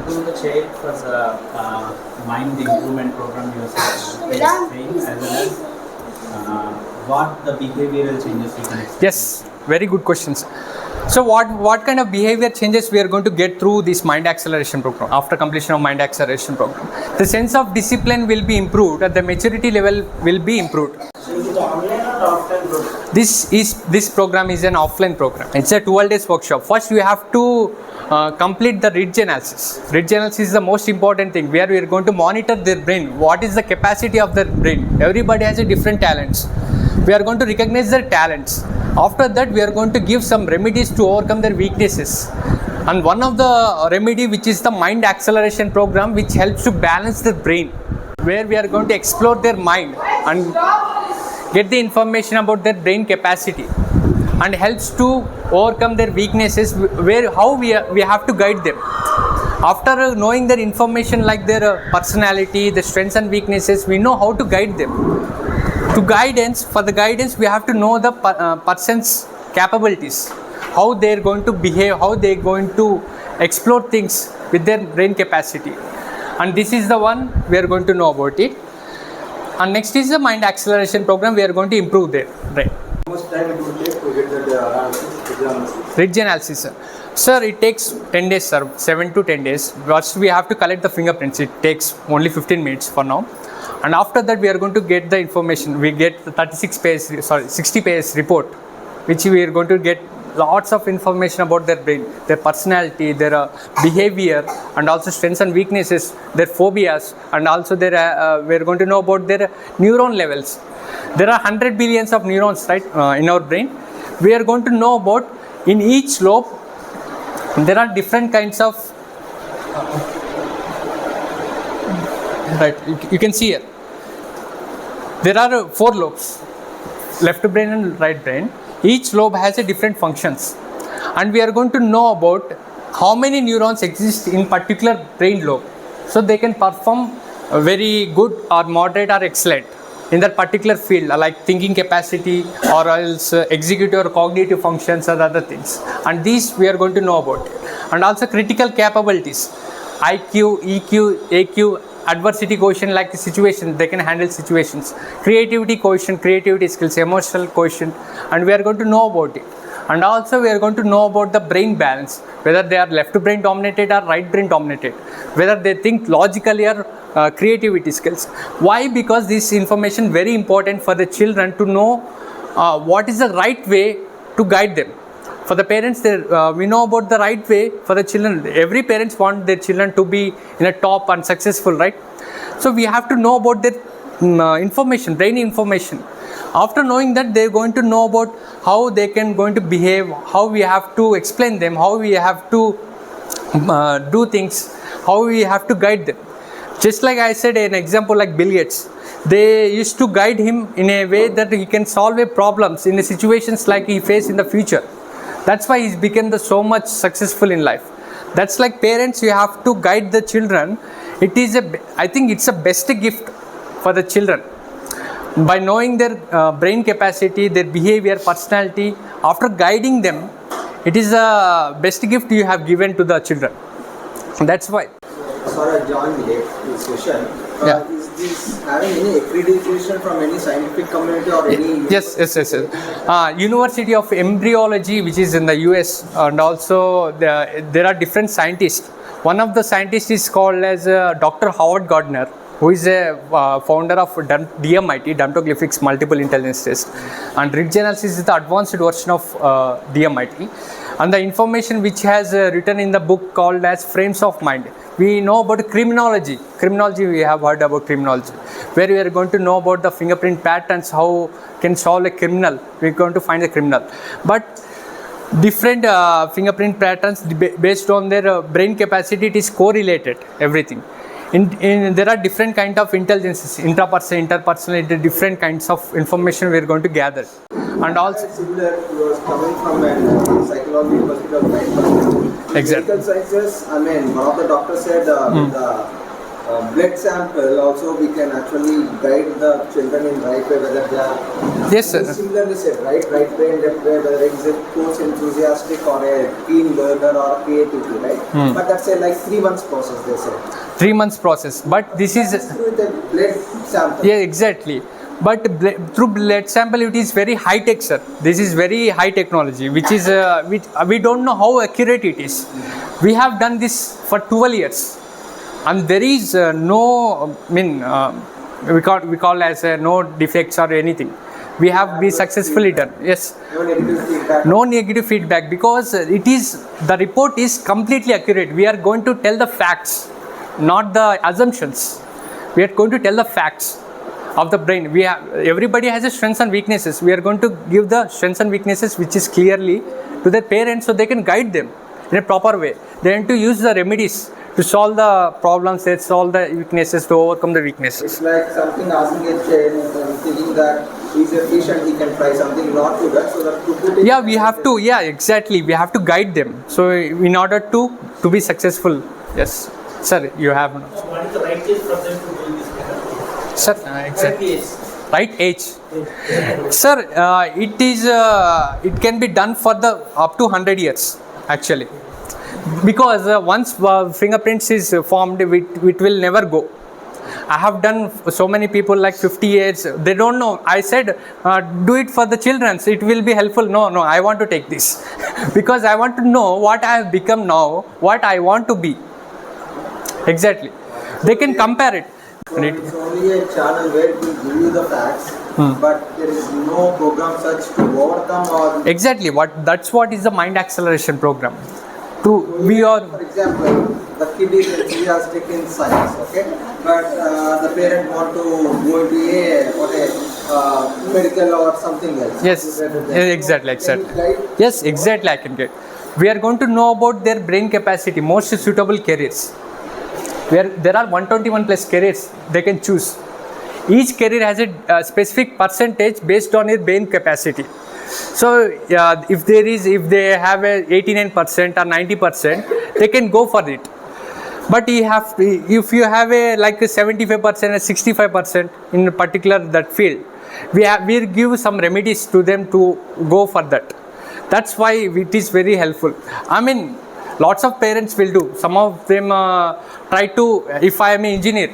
through the chair for the mind improvement program you are saying, as well as what the behavioral changes you can expect? Yes, very good questions. So what kind of behavior changes we are going to get through this mind acceleration program after completion of mind acceleration program? The sense of discipline will be improved and the maturity level will be improved. So is it online or offline program? This program is an offline program. It's a 12 days workshop. First we have to complete the ridge analysis. Ridge analysis is the most important thing where we are going to monitor their brain. What is the capacity of their brain? Everybody has a different talents. We are going to recognize their talents. After that, we are going to give some remedies to overcome their weaknesses. And one of the remedy, which is the mind acceleration program, which helps to balance their brain, where we are going to explore their mind and get the information about their brain capacity, and helps to overcome their weaknesses, where how we have to guide them. After knowing their information like their personality, their strengths and weaknesses, we know how to guide them. For the guidance, we have to know the person's capabilities, how they are going to behave, how they are going to explore things with their brain capacity. And this is the one we are going to know about it. And next is the mind acceleration program. We are going to improve their brain. How much time it will take to get the Ridge analysis, sir. Sir, it takes 10 days, sir. 7 to 10 days. First, we have to collect the fingerprints. It takes only 15 minutes for now. And after that, we are going to get the information. We get the 60 page report, which we are going to get lots of information about their brain, their personality, their behavior, and also strengths and weaknesses, their phobias, and also we are going to know about their neuron levels. There are 100 billions of neurons, right, in our brain. We are going to know about in each lobe. There are different kinds of right, you can see here. There are 4 lobes, left brain and right brain. Each lobe has a different functions, and we are going to know about how many neurons exist in particular brain lobe, so they can perform very good or moderate or excellent in that particular field, like thinking capacity or else executive or cognitive functions or other things. And these we are going to know about. And also critical capabilities, IQ, EQ, AQ, adversity quotient, like the situation, they can handle situations, creativity quotient, creativity skills, emotional quotient, and we are going to know about it. And also we are going to know about the brain balance, whether they are left brain dominated or right brain dominated, whether they think logically or creativity skills. Why? Because this information very important for the children to know what is the right way to guide them. For the parents, we know about the right way for the children. Every parents want their children to be in a top and successful, right? So we have to know about their information, brain information. After knowing that, they are going to know about how they can going to behave, how we have to explain them, how we have to do things, how we have to guide them. Just like I said, an example like Bill Gates, they used to guide him in a way that he can solve a problems in the situations like he faced in the future. That's why he's become so much successful in life. That's like parents, you have to guide the children. I think it's a best gift for the children. By knowing their brain capacity, their behavior, personality, after guiding them, it is a best gift you have given to the children. That's why. Sorry, I joined late this session. Is this having any accreditation from any scientific community or any? Yes. University of Embryology, which is in the US, and also there are different scientists. One of the scientists is called as Dr. Howard Gardner, who is a founder of DMIT, Dermatoglyphics Multiple Intelligence Test. And ridge analysis is the advanced version of DMIT. And the information which has written in the book called as Frames of Mind. We know about criminology. Criminology, we have heard about criminology, where we are going to know about the fingerprint patterns, how can solve a criminal. We are going to find a criminal. But different fingerprint patterns based on their brain capacity, it is correlated, everything. There are different kind of intelligences, intrapersonal, interpersonal, different kinds of information we are going to gather. And also similar, you was coming from a psychology perspective, mind perspective. Exactly. Medical sciences, one of the doctors said the blood sample also we can actually guide the children in right way whether they are Yes, sir. similarly said right brain left brain whether it is a course enthusiastic or a keen learner or creativity right but that's a like 3 months process they say 3 months process, but this is through the blood sample. yeah, exactly. But through blood sample, it is very high tech, sir. This is very high technology, which is which we don't know how accurate it is. We have done this for 12 years, and there is no, I mean, we call as no defects or anything. We have been successfully done. Yes. No negative feedback. No negative feedback because it is the report is completely accurate. We are going to tell the facts, not the assumptions. We are going to tell the facts of the brain. We have, everybody has a strengths and weaknesses. We are going to give the strengths and weaknesses which is clearly to their parents so they can guide them in a proper way. They need to use the remedies to solve the problems, to solve the weaknesses, to overcome the weaknesses. It's like something asking a child and thinking that he's a fish and he can try something not to that so that to put it. Yeah, we have to. Yeah, exactly. We have to guide them. So in order to be successful, yes, sir, you have. What is the right age for them to do this kind of? Sir, exactly. Right age. Sir, it is. It can be done for the up to 100 years actually, because once fingerprints is formed, it will never go. I have done so many people like 50 years. They don't know. I said, do it for the children. It will be helpful. No, I want to take this because I want to know what I have become now, what I want to be. Exactly. They can compare it. So it's only a channel where it will give you the facts, but there is no program such to overcome or. Exactly. That's what is the mind acceleration program. We are. For example, the kid is enthusiastic in science, okay, but the parent want to go into a medical or something else. Yes. Exactly. Can you guide? Yes, exactly. I can get. We are going to know about their brain capacity, most suitable careers. Where there are 121 plus careers they can choose. Each career has a specific percentage based on its brain capacity. So if they have a 89% or 90%, they can go for it. But if you have a like a 75% or 65% in a particular that field, we give some remedies to them to go for that. That's why it is very helpful. I mean, lots of parents will do. Some of them try to. If I am an engineer,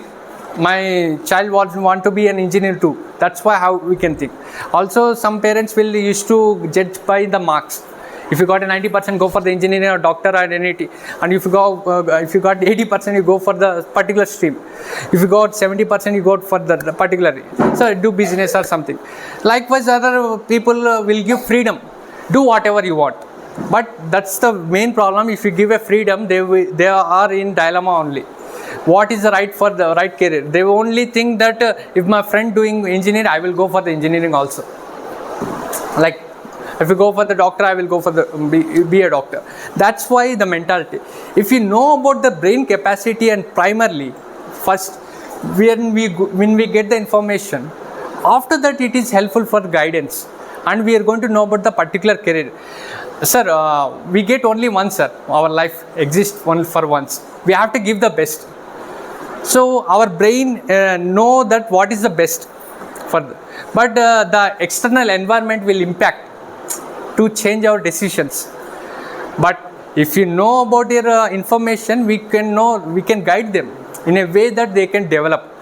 my child want to be an engineer too. That's why how we can think. Also, some parents will used to judge by the marks. If you got a 90%, go for the engineering or doctor or anything. And if you got 80%, you go for the particular stream. If you got 70%, you go for the particular. So do business or something. Likewise, other people will give freedom. Do whatever you want. But that's the main problem. If you give a freedom, they are in dilemma only. What is the right for the right career? They only think that if my friend doing engineering, I will go for the engineering also. Like if you go for the doctor, I will go for the be a doctor. That's why the mentality. If you know about the brain capacity and primarily, first when we get the information, after that it is helpful for guidance, and we are going to know about the particular career. Sir, we get only once, sir. Our life exists only for once. We have to give the best. So our brain know that what is the best for but the external environment will impact to change our decisions. But if you know about your information, we can guide them in a way that they can develop.